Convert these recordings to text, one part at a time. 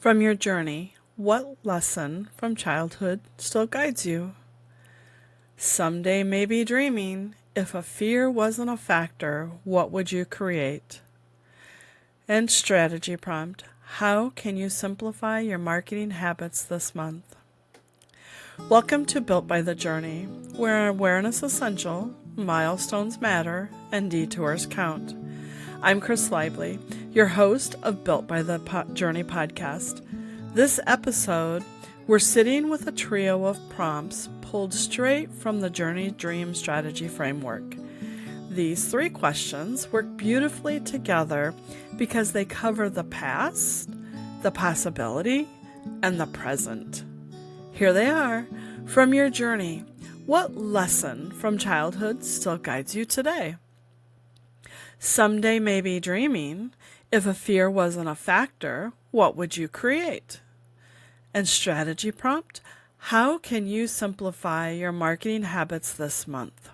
From your journey, what lesson from childhood still guides you? Someday maybe dreaming, if a fear wasn't a factor, what would you create? And strategy prompt, how can you simplify your marketing habits this month? Welcome to Built by the Journey, where awareness is essential, milestones matter, and detours count. I'm Chris Lively, your host of Built by the Journey podcast. This episode, we're sitting with a trio of prompts pulled straight from the Journey Dream Strategy Framework. These 3 questions work beautifully together because they cover the past, the possibility, and the present. Here they are. From your journey, what lesson from childhood still guides you today? Someday maybe dreaming, if a fear wasn't a factor, what would you create? And strategy prompt, how can you simplify your marketing habits this month?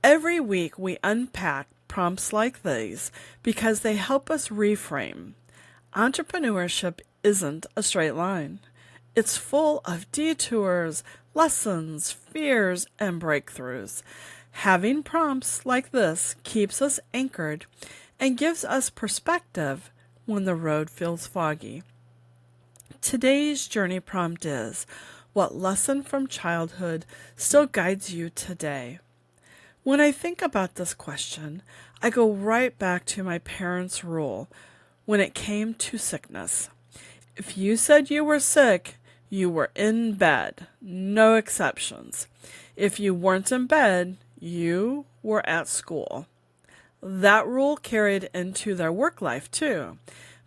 Every week we unpack prompts like these because they help us reframe. Entrepreneurship isn't a straight line. It's full of detours, lessons, fears, and breakthroughs. Having prompts like this keeps us anchored and gives us perspective when the road feels foggy. Today's journey prompt is, what lesson from childhood still guides you today? When I think about this question, I go right back to my parents' rule when it came to sickness. If you said you were sick, you were in bed, no exceptions. If you weren't in bed, you were at school. That rule carried into their work life too.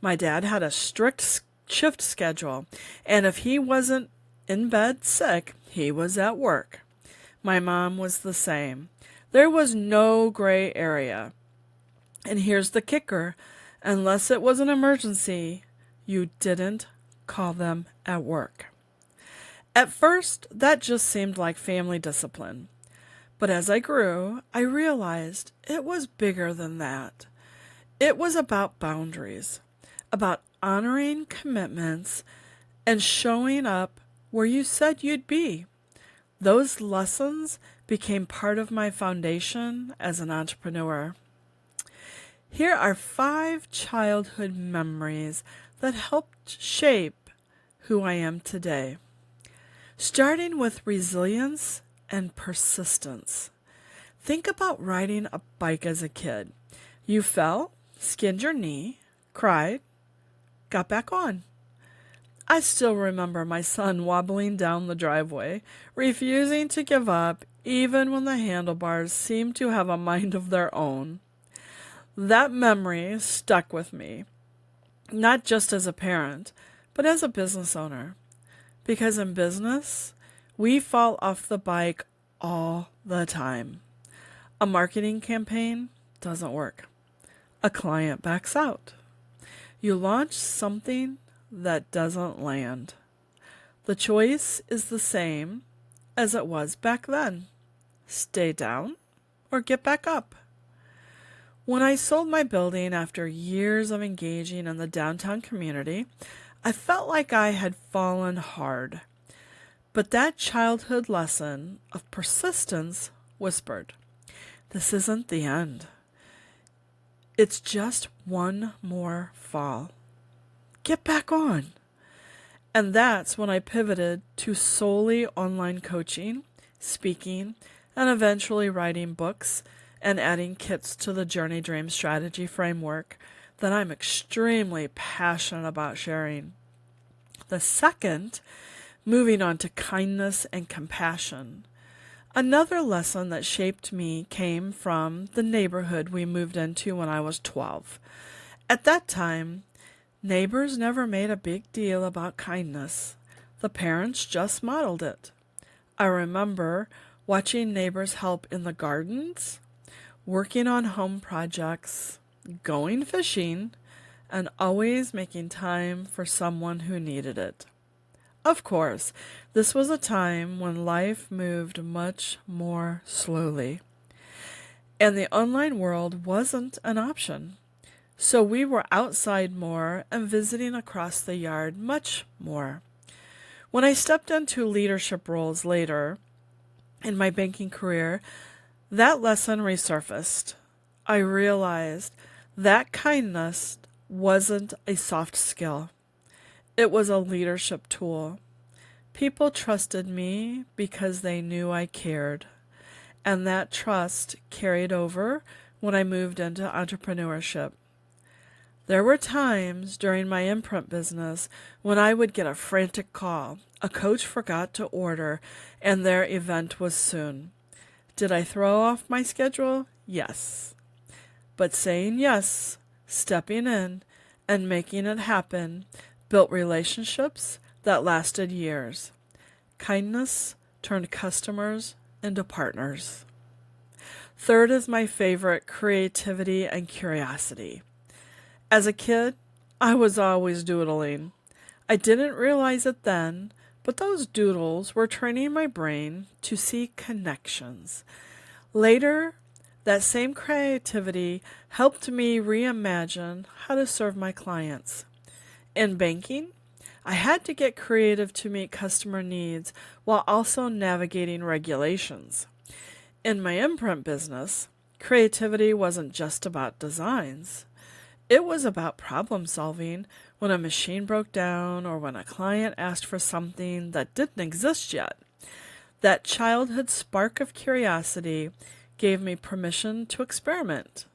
My dad had a strict shift schedule, and if he wasn't in bed sick, he was at work. My mom was the same. There was no gray area. And here's the kicker, unless it was an emergency, you didn't call them at work. At first, that just seemed like family discipline. But as I grew, I realized it was bigger than that. It was about boundaries, about honoring commitments and showing up where you said you'd be. Those lessons became part of my foundation as an entrepreneur. Here are 5 childhood memories that helped shape who I am today. Starting with resilience and persistence. Think about riding a bike as a kid. You fell, skinned your knee, cried, got back on. I still remember my son wobbling down the driveway, refusing to give up even when the handlebars seemed to have a mind of their own. That memory stuck with me, not just as a parent, but as a business owner. Because in business, we fall off the bike all the time. A marketing campaign doesn't work. A client backs out. You launch something that doesn't land. The choice is the same as it was back then. Stay down or get back up. When I sold my building after years of engaging in the downtown community, I felt like I had fallen hard. But that childhood lesson of persistence whispered, this isn't the end. It's just one more fall. Get back on. And that's when I pivoted to solely online coaching, speaking, and eventually writing books and adding kits to the Journey Dream Strategy Framework that I'm extremely passionate about sharing. The second, moving on to kindness and compassion. Another lesson that shaped me came from the neighborhood we moved into when I was 12. At that time, neighbors never made a big deal about kindness. The parents just modeled it. I remember watching neighbors help in the gardens, working on home projects, going fishing, and always making time for someone who needed it. Of course, this was a time when life moved much more slowly, and the online world wasn't an option. So we were outside more and visiting across the yard much more. When I stepped into leadership roles later in my banking career, that lesson resurfaced. I realized that kindness wasn't a soft skill. It was a leadership tool. People trusted me because they knew I cared, and that trust carried over when I moved into entrepreneurship. There were times during my imprint business when I would get a frantic call. A coach forgot to order, and their event was soon. Did I throw off my schedule? Yes. But saying yes, stepping in, and making it happen built relationships that lasted years. Kindness turned customers into partners. Third is my favorite, creativity and curiosity. As a kid, I was always doodling. I didn't realize it then, but those doodles were training my brain to see connections. Later, that same creativity helped me reimagine how to serve my clients. In banking, I had to get creative to meet customer needs while also navigating regulations. In my imprint business, creativity wasn't just about designs. It was about problem solving when a machine broke down or when a client asked for something that didn't exist yet. That childhood spark of curiosity gave me permission to experiment,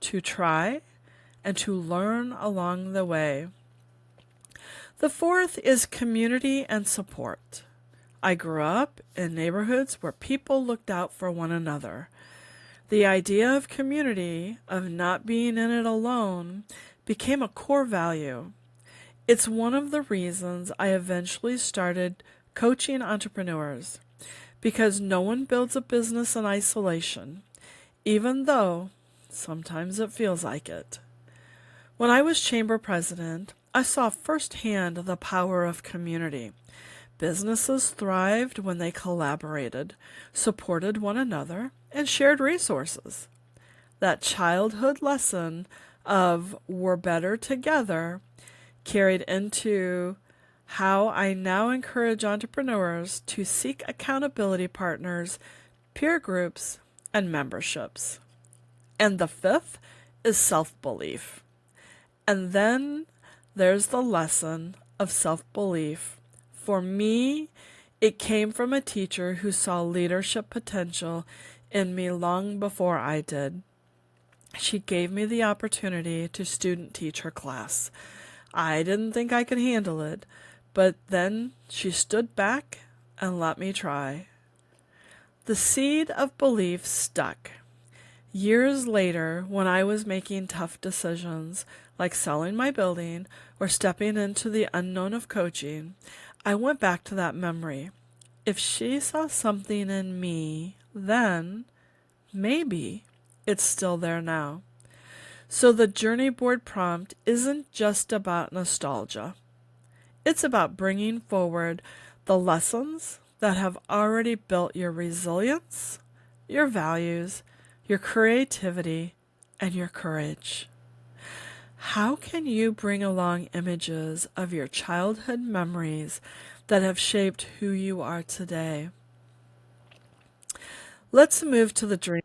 to try, and to learn along the way. The fourth is community and support. I grew up in neighborhoods where people looked out for one another. The idea of community, of not being in it alone, became a core value. It's one of the reasons I eventually started coaching entrepreneurs, because no one builds a business in isolation, even though sometimes it feels like it. When I was chamber president, I saw firsthand the power of community. Businesses thrived when they collaborated, supported one another, and shared resources. That childhood lesson of we're better together carried into how I now encourage entrepreneurs to seek accountability partners, peer groups, and memberships. And the fifth is self-belief. And then there's the lesson of self-belief. For me, it came from a teacher who saw leadership potential in me long before I did. She gave me the opportunity to student teach her class. I didn't think I could handle it, but then she stood back and let me try. The seed of belief stuck. Years later, when I was making tough decisions, like selling my building or stepping into the unknown of coaching, I went back to that memory. If she saw something in me then, maybe it's still there now. So the journey board prompt isn't just about nostalgia. It's about bringing forward the lessons that have already built your resilience, your values, your creativity, and your courage. How can you bring along images of your childhood memories that have shaped who you are today? Let's move to the dream.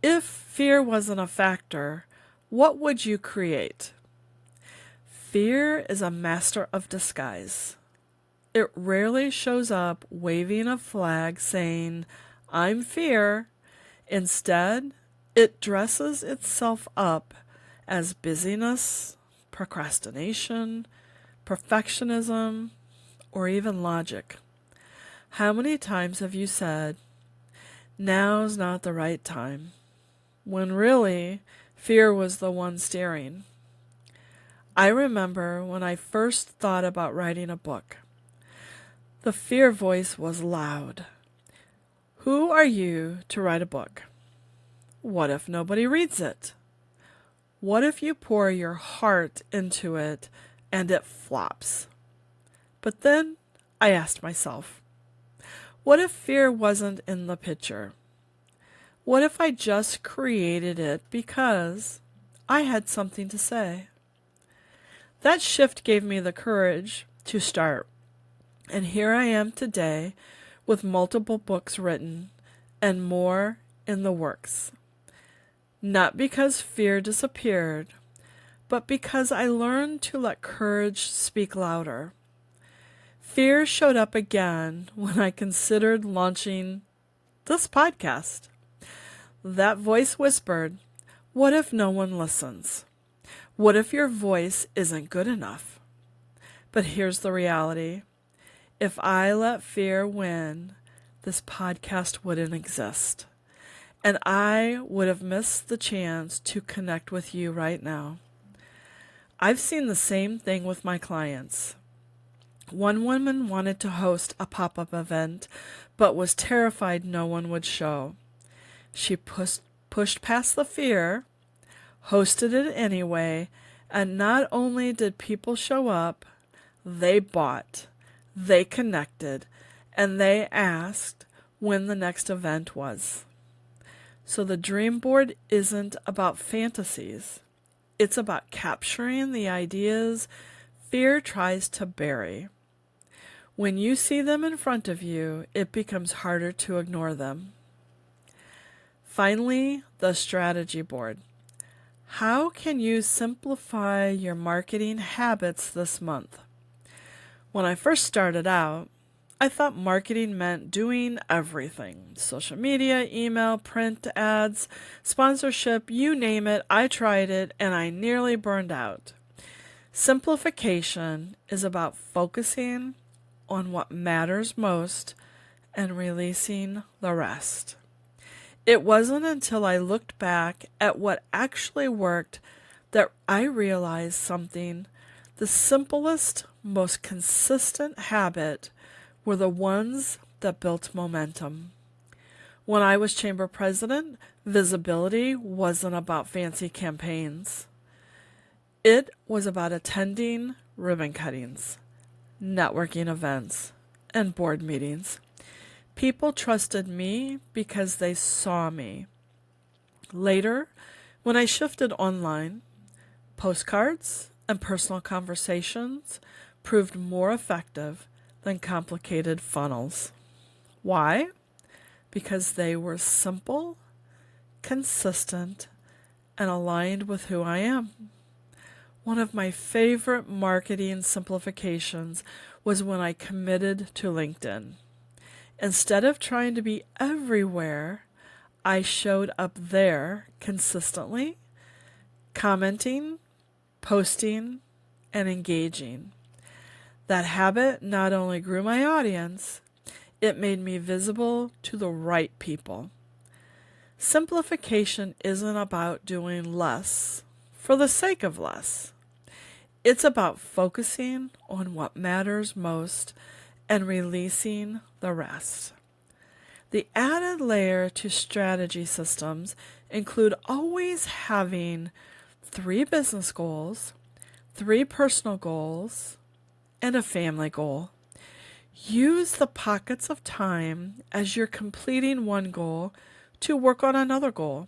If fear wasn't a factor, what would you create? Fear is a master of disguise. It rarely shows up waving a flag saying, "I'm fear." Instead, it dresses itself up as busyness, procrastination, perfectionism, or even logic. How many times have you said, "Now's not the right time," when really fear was the one steering? I remember when I first thought about writing a book. The fear voice was loud. Who are you to write a book? What if nobody reads it? What if you pour your heart into it and it flops? But then I asked myself, what if fear wasn't in the picture? What if I just created it because I had something to say. That shift gave me the courage to start. And here I am today with multiple books written and more in the works. Not because fear disappeared, but because I learned to let courage speak louder. Fear showed up again when I considered launching this podcast. That voice whispered, "What if no one listens? What if your voice isn't good enough?" But here's the reality. If I let fear win, this podcast wouldn't exist. And I would have missed the chance to connect with you right now. I've seen the same thing with my clients. One woman wanted to host a pop-up event, but was terrified no one would show. She pushed past the fear, hosted it anyway, and not only did people show up, they bought, they connected, and they asked when the next event was. So the dream board isn't about fantasies. It's about capturing the ideas fear tries to bury. When you see them in front of you, it becomes harder to ignore them. Finally, the strategy board. How can you simplify your marketing habits this month? When I first started out, I thought marketing meant doing everything. Social media, email, print ads, sponsorship, you name it, I tried it and I nearly burned out. Simplification is about focusing on what matters most and releasing the rest. It wasn't until I looked back at what actually worked that I realized something. The simplest, most consistent habit were the ones that built momentum. When I was chamber president, visibility wasn't about fancy campaigns. It was about attending ribbon cuttings, networking events, and board meetings. People trusted me because they saw me. Later, when I shifted online, postcards and personal conversations proved more effective than complicated funnels. Why? Because they were simple, consistent, and aligned with who I am. One of my favorite marketing simplifications was when I committed to LinkedIn. Instead of trying to be everywhere, I showed up there consistently, commenting, posting, and engaging. That habit not only grew my audience, it made me visible to the right people. Simplification isn't about doing less for the sake of less. It's about focusing on what matters most and releasing the rest. The added layer to strategy systems include always having 3 business goals, 3 personal goals, and a family goal. Use the pockets of time as you're completing one goal to work on another goal.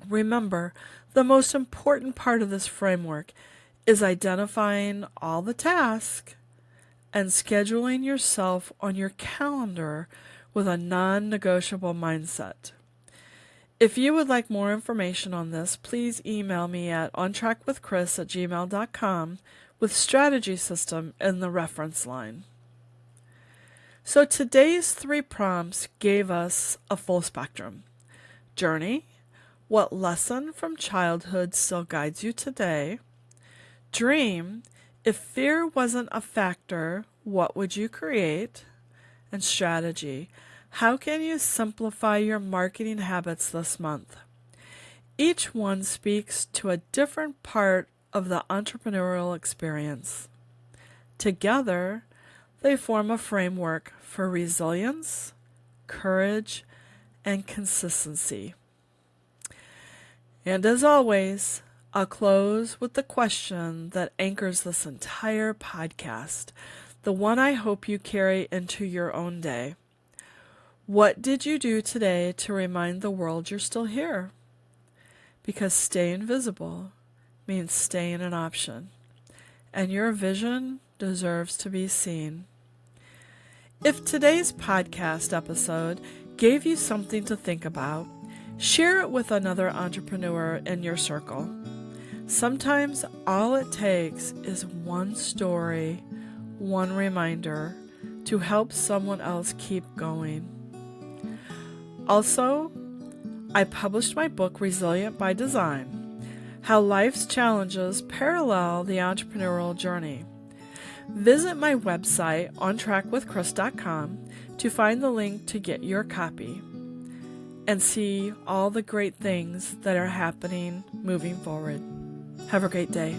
Remember, the most important part of this framework is identifying all the tasks and scheduling yourself on your calendar with a non-negotiable mindset. If you would like more information on this, please email me at ontrackwithchris@gmail.com with strategy system in the reference line. So today's 3 prompts gave us a full spectrum. Journey, what lesson from childhood still guides you today? Dream, if fear wasn't a factor, what would you create? And strategy, how can you simplify your marketing habits this month? Each one speaks to a different part of the entrepreneurial experience. Together, they form a framework for resilience, courage, and consistency. And as always, I'll close with the question that anchors this entire podcast, the one I hope you carry into your own day. What did you do today to remind the world you're still here? because staying visible means staying an option, and your vision deserves to be seen. If today's podcast episode gave you something to think about, share it with another entrepreneur in your circle. Sometimes all it takes is one story, one reminder to help someone else keep going. Also, I published my book, Resilient by Design: How Life's Challenges Parallel the Entrepreneurial Journey. Visit my website, ontrackwithchris.com, to find the link to get your copy and see all the great things that are happening moving forward. Have a great day.